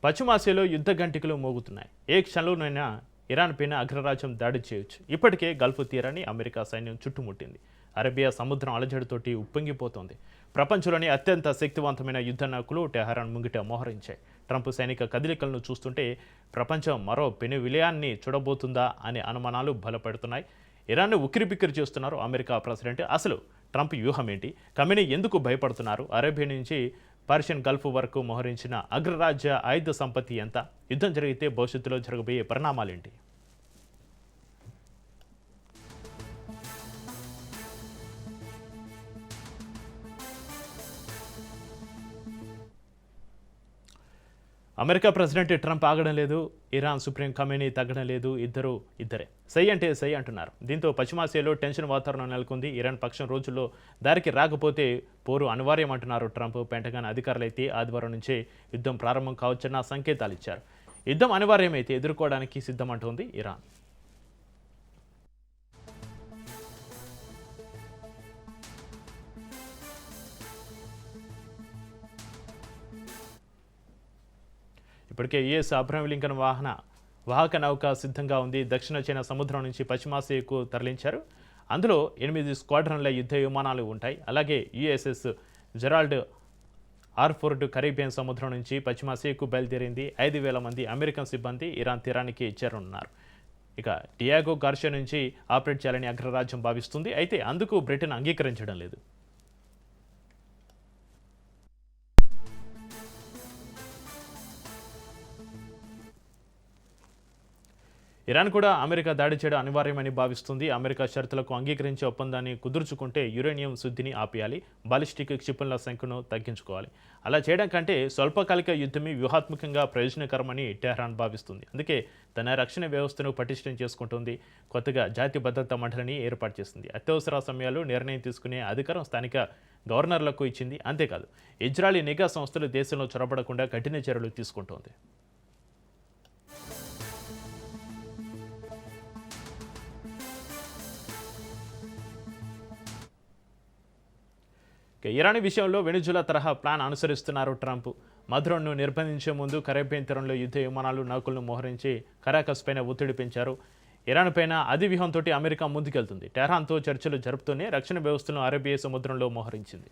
పశ్చిమాసియాలో యుద్ధ గంటికలు మోగుతున్నాయి. ఏ క్షణంలోనైనా ఇరాన్ పైన అగ్రరాజ్యం దాడి చేయొచ్చు. ఇప్పటికే గల్ఫ్ తీరాన్ని అమెరికా సైన్యం చుట్టుముట్టింది. అరేబియా సముద్రం అలజడితోటి ఉప్పొంగిపోతోంది. ప్రపంచంలోని అత్యంత శక్తివంతమైన యుద్ధ నాయకులు టెహరాన్ ముంగిట మోహరించాయి. ట్రంప్ సైనిక కదలికలను చూస్తుంటే ప్రపంచం మరో పెను విలయాన్ని చూడబోతుందా అనే అనుమానాలు బలపడుతున్నాయి. ఇరాన్ను ఉక్కిరిబిక్కిరి చేస్తున్నారు అమెరికా ప్రెసిడెంట్. అసలు ట్రంప్ వ్యూహం ఏంటి? ఖమేనీ ఎందుకు భయపడుతున్నారు? అరేబియా నుంచి పర్షియన్ గల్ఫ్ వరకు మోహరించిన అగ్రరాజ్య ఆయుధ సంపత్తి ఎంత? యుద్ధం జరిగితే భవిష్యత్తులో జరగబోయే పరిణామాలేంటి? అమెరికా ప్రెసిడెంట్ ట్రంప్ ఆగడం లేదు, ఇరాన్ సుప్రీం ఖమేనీ తగ్గడం లేదు. ఇద్దరే సై అంటే సై అంటున్నారు. దీంతో పశ్చిమాసియాలో టెన్షన్ వాతావరణం నెలకొంది. ఇరాన్ పక్షం రోజుల్లో దారికి రాకపోతే పోరు అనివార్యం అంటున్నారు ట్రంప్. పెంటగాన్ అధికారులైతే ఆదివారం నుంచే యుద్ధం ప్రారంభం కావచ్చన్న సంకేతాలు ఇచ్చారు. యుద్ధం అనివార్యమైతే ఎదుర్కోవడానికి సిద్ధమంటోంది ఇరాన్. ఇప్పటికే యుఎస్ అబ్రహం లింకన్ వాహక నౌక సిద్ధంగా ఉంది. దక్షిణ చైనా సముద్రం నుంచి పశ్చిమాసియాకు తరలించారు. అందులో 8 స్క్వాడ్రన్ల యుద్ధ విమానాలు ఉంటాయి. అలాగే యుఎస్ఎస్ జెరాల్డ్ ఆర్ఫోర్డ్ కరీబియన్ సముద్రం నుంచి పశ్చిమాసియాకు బయలుదేరింది. 5,000 మంది అమెరికన్ సిబ్బంది ఇరాన్ తీరానికి చేరున్నారు. ఇక డియాగో గార్షియా నుంచి ఆపరేట్ చేయాలని అగ్రరాజ్యం భావిస్తుంది. అయితే అందుకు బ్రిటన్ అంగీకరించడం లేదు. ఇరాన్ కూడా అమెరికా దాడి చేయడం అనివార్యమని భావిస్తుంది. అమెరికా షరతులకు అంగీకరించే ఒప్పందాన్ని కుదుర్చుకుంటే యురేనియం శుద్ధిని ఆపేయాలి, బాలిస్టిక్ క్షిపణుల సంఖ్యను తగ్గించుకోవాలి. అలా చేయడం కంటే స్వల్పకాలిక యుద్ధమే వ్యూహాత్మకంగా ప్రయోజనకరమని టెహ్రాన్ భావిస్తుంది. అందుకే తన రక్షణ వ్యవస్థను పటిష్టం చేసుకుంటుంది. కొత్తగా జాతీయ భద్రతా మండలిని ఏర్పాటు చేసింది. అత్యవసర సమయాల్లో నిర్ణయం తీసుకునే అధికారం స్థానిక గవర్నర్లకు ఇచ్చింది. అంతేకాదు ఇజ్రాయలీ నిఘా సంస్థలు దేశంలో చొరబడకుండా కఠిన చర్యలు తీసుకుంటోంది. ఇరాన్ విషయంలో వెనిజులా తరహా ప్లాన్ అనుసరిస్తున్నారు ట్రంప్. మధురను నిర్బంధించే ముందు కరేబియన్ తీరంలో యుద్ధ విమానాలు నౌకలను మోహరించి కరాకస్ పైన ఒత్తిడి పెంచారు. ఇరాన్ పైన అదే వ్యూహంతో అమెరికా ముందుకెళ్తుంది. టెహ్రాన్తో చర్చలు జరుపుతూనే రక్షణ వ్యవస్థను అరేబియా సముద్రంలో మోహరించింది.